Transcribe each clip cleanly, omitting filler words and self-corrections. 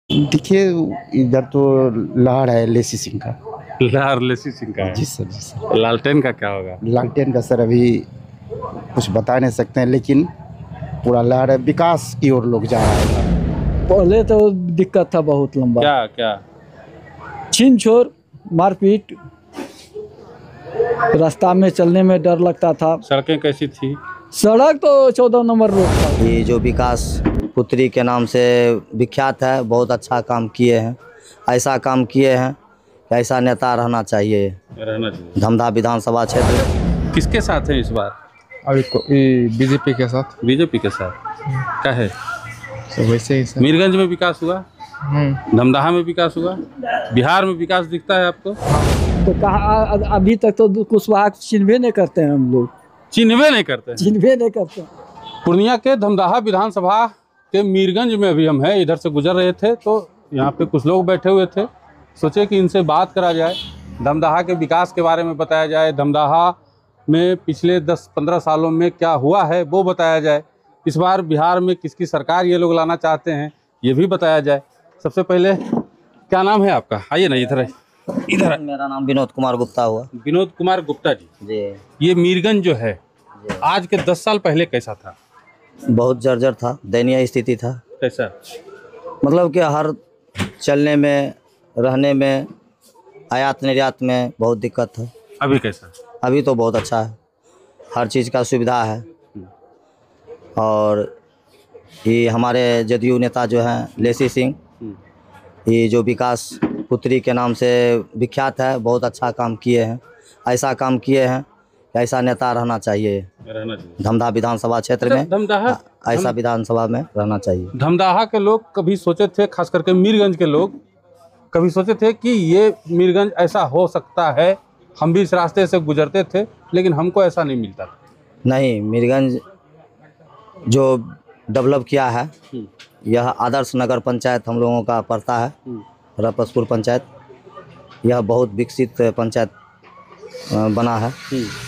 देखिए, इधर तो लहर है लेसी सिंह का। लहर लेसी सिंह का है। जी सर, जी सर। लालटेन का क्या होगा? लालटेन का सर अभी कुछ बता नहीं सकते हैं, लेकिन पूरा लहर है, विकास की ओर लोग जा रहे हैं। पहले तो दिक्कत था बहुत लंबा, क्या क्या? छीन छोर, मारपीट, रास्ता में चलने में डर लगता था। सड़कें कैसी थी? सड़क तो 14 नंबर रोड था। ये जो विकास पुत्री के नाम से विख्यात है, बहुत अच्छा काम किए हैं। ऐसा काम किए हैं कि ऐसा नेता रहना चाहिए धमधा विधानसभा क्षेत्र। किसके साथ है इस बार? अभी बीजेपी के साथ। बीजेपी के साथ क्या है? तो वैसे ही सर। मीरगंज में विकास हुआ, धमदाहा में विकास हुआ, बिहार में विकास दिखता है आपको? तो कहा अभी तक तो कुशवाहा चिन्हवे नहीं करते हैं हम लोग। चिन्हवे नहीं करते? चिन्हवे नहीं करते। पूर्णिया के धमदाहा विधानसभा के मीरगंज में अभी हम हैं, इधर से गुजर रहे थे तो यहाँ पे कुछ लोग बैठे हुए थे। सोचे कि इनसे बात करा जाए, धमदाहा के विकास के बारे में बताया जाए, धमदाहा में पिछले 10-15 सालों में क्या हुआ है वो बताया जाए, इस बार बिहार में किसकी सरकार ये लोग लाना चाहते हैं ये भी बताया जाए। सबसे पहले क्या नाम है आपका? आइए ना इधर इधर। मेरा नाम विनोद कुमार गुप्ता हुआ। विनोद कुमार गुप्ता जी, जी। ये मीरगंज जो है आज के 10 साल पहले कैसा था? बहुत जर्जर था, दयनीय स्थिति था। कैसा? मतलब कि हर चलने में, रहने में, आयात निर्यात में बहुत दिक्कत था। अभी कैसा? अभी तो बहुत अच्छा है, हर चीज़ का सुविधा है। और ये हमारे जदयू नेता जो हैं लेसी सिंह, ये जो विकास पुत्री के नाम से विख्यात है, बहुत अच्छा काम किए हैं। ऐसा काम किए हैं कि ऐसा नेता रहना चाहिए धमदाहा विधानसभा क्षेत्र में। धमदाहा ऐसा विधानसभा में रहना चाहिए। धमदाहा के लोग कभी सोचे थे, खास करके मीरगंज के लोग कभी सोचे थे कि ये मीरगंज ऐसा हो सकता है? हम भी इस रास्ते से गुजरते थे लेकिन हमको ऐसा नहीं मिलता था। नहीं, मीरगंज जो डेवलप किया है, यह आदर्श नगर पंचायत हम लोगों का पड़ता है, रपसपुर पंचायत। यह बहुत विकसित पंचायत बना है,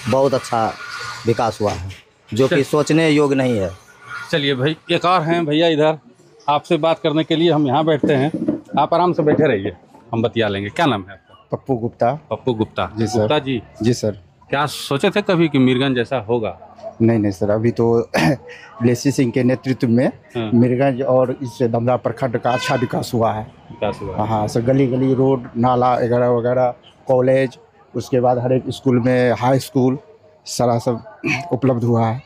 बहुत अच्छा विकास हुआ है, जो कि सोचने योग्य नहीं है। चलिए भाई, एक और हैं भैया इधर, आपसे बात करने के लिए हम यहाँ बैठते हैं। आप आराम से बैठे रहिए, हम बतिया लेंगे। क्या नाम है आपका? पप्पू गुप्ता। पप्पू गुप्ता जी सर। गुप्ता जी। जी सर। क्या सोचे थे कभी कि मीरगंज जैसा होगा? नहीं सर, अभी तो लेसी सिंह के नेतृत्व में मीरगंज और इस धमदाहा प्रखंड का अच्छा विकास हुआ है। विकास हुआ? हाँ सर, गली गली, रोड, नाला वगैरह वगैरह, कॉलेज, उसके बाद हर एक स्कूल में हाई स्कूल, सारा सब उपलब्ध हुआ है।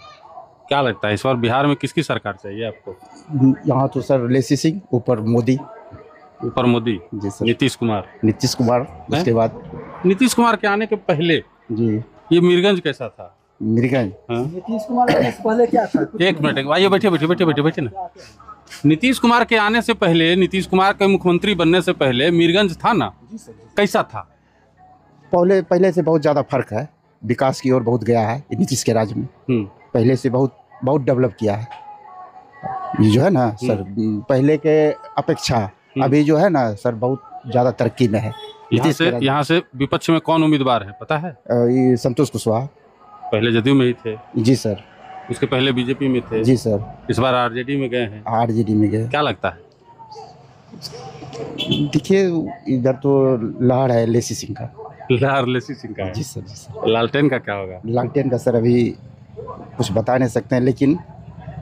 क्या लगता है इस बार बिहार में किसकी सरकार चाहिए आपको? यहाँ तो सर लेसी सिंह, ऊपर मोदी। ऊपर मोदी? जी सर। नीतीश कुमार? नीतीश कुमार। उसके बाद नीतीश कुमार के आने के पहले जी ये मीरगंज कैसा था? मीरगंज नीतीश कुमार आने से पहले क्या था? एक मिनट, आइए बैठे ना। नीतीश कुमार के आने से पहले, नीतीश कुमार के मुख्यमंत्री बनने से पहले मीरगंज था ना? कैसा था? पहले से बहुत ज़्यादा फर्क है, विकास की ओर बहुत गया है नीतीश के राज में। पहले से बहुत डेवलप किया है ये जो है ना सर, पहले के अपेक्षा अभी जो है ना सर बहुत ज़्यादा तरक्की में है। यहाँ से विपक्ष में कौन उम्मीदवार है पता है? ये संतोष कुशवाहा। पहले जदयू में ही थे? जी सर। उसके पहले बीजेपी में थे? जी सर। इस बार आरजेडी में गए हैं? आरजेडी में गए। क्या लगता है? देखिए, इधर तो लहर है लेसी सिंह का। लहर लेसी सिंह का है? जी सर, जी सर। लालटेन का क्या होगा? लालटेन का सर अभी कुछ बता नहीं सकते हैं, लेकिन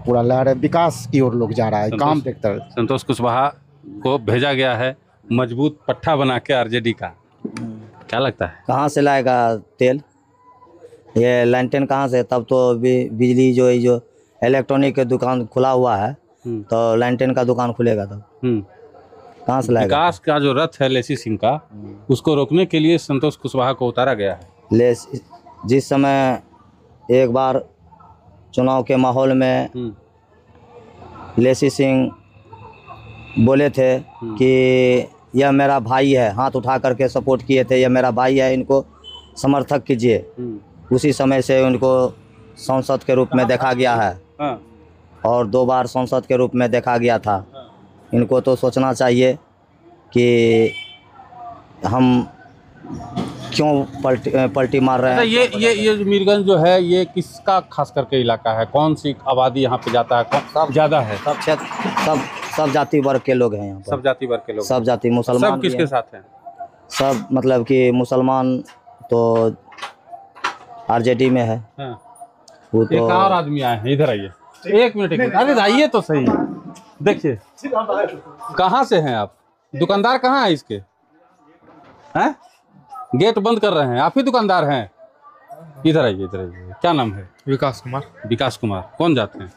पूरा लहर है, विकास की ओर लोग जा रहा है, काम देखता है। संतोष कुशवाहा को भेजा गया है मजबूत पट्टा बना के आरजेडी का। क्या लगता है कहाँ से लाएगा तेल? ये लालटेन कहाँ से? तब तो बिजली जो इलेक्ट्रॉनिक के दुकान खुला हुआ है, तो लालटेन का दुकान खुलेगा तब कहाँ से लाएगा? विकास का जो रथ है लेसी सिंह का, उसको रोकने के लिए संतोष कुशवाहा को उतारा गया है। जिस समय एक बार चुनाव के माहौल में लेसी सिंह बोले थे कि यह मेरा भाई है, हाथ उठा करके सपोर्ट किए थे, यह मेरा भाई है, इनको समर्थक कीजिए। उसी समय से उनको सांसद के रूप में देखा गया है और 2 बार सांसद के रूप में देखा गया था। इनको तो सोचना चाहिए कि हम क्यों पलटी मार रहे हैं। ये मीरगंज जो है ये किसका खास करके इलाका है? कौन सी आबादी यहाँ पे जाता है? ज़्यादा है? सब सब जाति वर्ग के लोग हैं यहाँ पर। सब जाति वर्ग के लोग, सब जाति, मुसलमान सब भी किसके हैं। साथ हैं? सब मतलब कि मुसलमान तो आरजेडी में है। हाँ। वो एक तो और आदमी आए हैं, इधर आइए, एक मिनट, अरे आइए तो सही। देखिए, कहाँ से हैं आप? दुकानदार कहाँ है इसके? हैं? गेट बंद कर रहे हैं, आप ही दुकानदार हैं? इधर आइए, इधर आइए। क्या नाम है? विकास कुमार। विकास कुमार। कौन जाते हैं?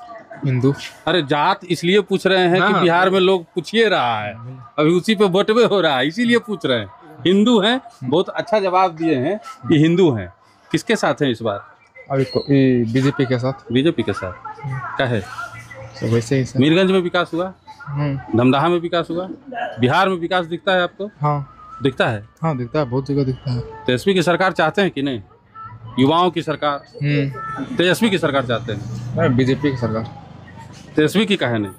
हिंदू। अरे जात इसलिए पूछ रहे हैं कि हाँ। बिहार में लोग पूछिए रहा है, अभी उसी पे बटवे हो रहा है, इसीलिए पूछ रहे हैं। हिंदू हैं, बहुत अच्छा जवाब दिए हैं कि हिंदू हैं। किसके साथ हैं इस बार? अभी बीजेपी के साथ। बीजेपी के साथ। क्या है? तो वैसे ही सर। मीरगंज में विकास हुआ, धमदाहा में विकास हुआ, बिहार में विकास दिखता है आपको? हाँ दिखता है। हाँ दिखता है, बहुत जगह दिखता है। तेजस्वी की सरकार चाहते हैं कि नहीं? युवाओं की सरकार, तेजस्वी की सरकार चाहते हैं? बीजेपी की सरकार। तेजस्वी की काहे नहीं?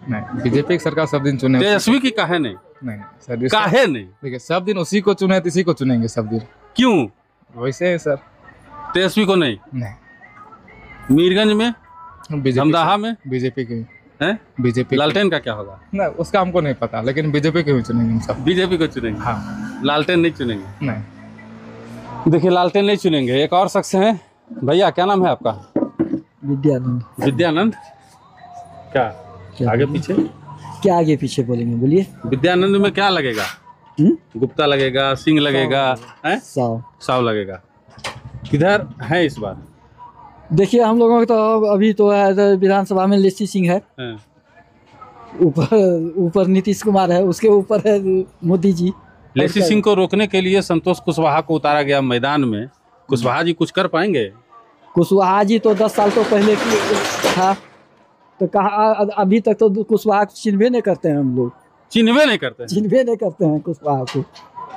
नहीं, बीजेपी की सरकार सब दिन चुने। तेजस्वी की काहे नहीं? नहीं सर, काहे नहीं? देखिए सब दिन उसी को चुने तो इसी को चुनेंगे सब दिन। क्यों? वैसे है सर। तेजस्वी को नहीं? नहीं, मीरगंज में, धमदाहा में बीजेपी के हैं? बीजेपी। लालटेन का क्या होगा? ना उसका हमको नहीं पता, लेकिन बीजेपी के भी चुनेंगे हम सब। बीजेपी को चुनेंगे? हाँ। लालटेन नहीं चुनेंगे? नहीं। देखिए, लालटेन नहीं चुनेंगे। एक और शख्स हैं। भैया क्या नाम है आपका? विद्यानंद। विद्यानंद। क्या आगे पीछे? क्या आगे पीछे बोलेंगे, बोलिए। विद्यानंद में क्या लगेगा? गुप्ता लगेगा, सिंह लगेगा, हैं? साव लगेगा। किधर है इस बार? देखिए, हम लोगों का तो अभी तो विधानसभा में लेसी सिंह है, हैं? ऊपर नीतीश कुमार है, उसके ऊपर है मोदी जी। लेसी सिंह को रोकने के लिए संतोष कुशवाहा को उतारा गया मैदान में। कुशवाहा जी कुछ कर पाएंगे? कुशवाहा जी तो 10 साल तो पहले की था, तो कहा अभी तक तो कुशवाहा को चिन्हबे नहीं करते हैं हम लोग। चिन्हवे नहीं करते हैं? चिन्हबे नहीं करते हैं कुशवाहा को।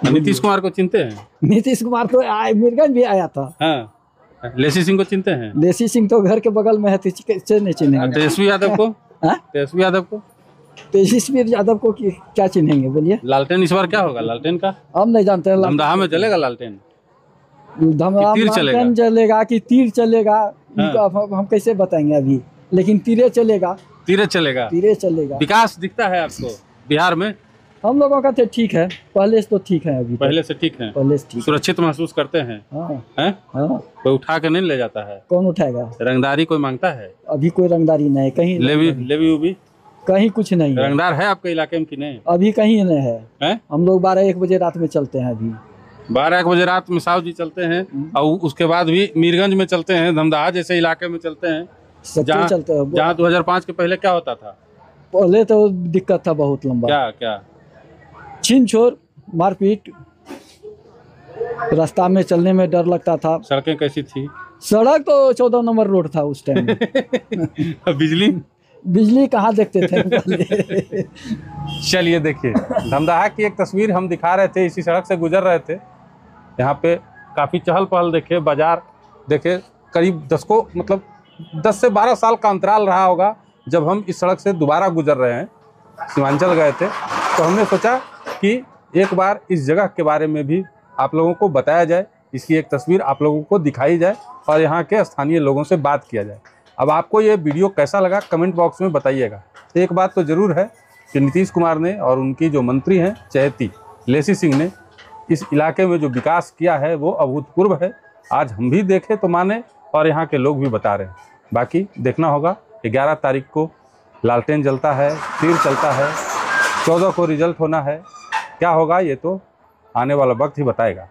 नीतीश कुमार को चिन्हते हैं? नीतीश कुमार तो मीरगंज भी आया था। हाँ। लेसी सिंह को चिन्हते हैं? लेसी सिंह तो घर के बगल में है, तो कैसे नहीं चिन्हेंगे? तेजस्वी यादव को? हाँ? तेजस्वी यादव को? तेजस्वी यादव को क्या चिन्हेंगे, बोलिए। लालटेन इस बार क्या होगा लालटेन का? हम नहीं जानते हैं। धमदाहा में चलेगा लालटेन? धमदाहा तीर चलेगा? चलेगा कि तीर चलेगा, हम कैसे बताएंगे अभी, लेकिन तीरे चलेगा। तीरे चलेगा? तीरे चलेगा। विकास दिखता है आपको बिहार में? हम लोगों का तो ठीक है, पहले से तो ठीक है। अभी पहले से ठीक है? पहले से ठीक। सुरक्षित महसूस करते हैं? हैं? कोई उठा के नहीं ले जाता है? कौन उठाएगा? रंगदारी कोई मांगता है? अभी कोई रंगदारी नहीं, कहीं लेवी उबी कहीं कुछ नहीं है। रंगदार है आपके इलाके में कि नहीं? अभी कहीं नहीं है, हैं? हम लोग 12-1 बजे रात में चलते हैं। अभी 12-1 बजे रात में साहु जी चलते हैं, और उसके बाद भी मीरगंज में चलते हैं, धमदाहा जैसे इलाके में चलते हैं, जहाँ चलते हैं। जहाँ 2005 के पहले क्या होता था? पहले तो दिक्कत था बहुत लंबा। क्या? छीन छोर, मारपीट, रास्ता में चलने में डर लगता था। सड़कें कैसी थी? सड़क तो 14 नंबर रोड था उस टाइम। बिजली कहाँ देखते थे पहले। चलिए देखिए, धमदाहा की एक तस्वीर हम दिखा रहे थे, इसी सड़क से गुजर रहे थे। यहाँ पे काफ़ी चहल पहल देखे, बाजार देखे। करीब 10 से 12 साल का अंतराल रहा होगा जब हम इस सड़क से दोबारा गुजर रहे हैं। सीमांचल गए थे तो हमने सोचा कि एक बार इस जगह के बारे में भी आप लोगों को बताया जाए, इसकी एक तस्वीर आप लोगों को दिखाई जाए और यहाँ के स्थानीय लोगों से बात किया जाए। अब आपको ये वीडियो कैसा लगा कमेंट बॉक्स में बताइएगा। एक बात तो ज़रूर है कि नीतीश कुमार ने और उनकी जो मंत्री हैं चहेती लेसी सिंह ने इस इलाके में जो विकास किया है वो अभूतपूर्व है। आज हम भी देखें तो माने और यहाँ के लोग भी बता रहे हैं। बाकी देखना होगा। 11 तारीख को लालटेन जलता है, तीर चलता है, 14 को रिजल्ट होना है। क्या होगा ये तो आने वाला वक्त ही बताएगा।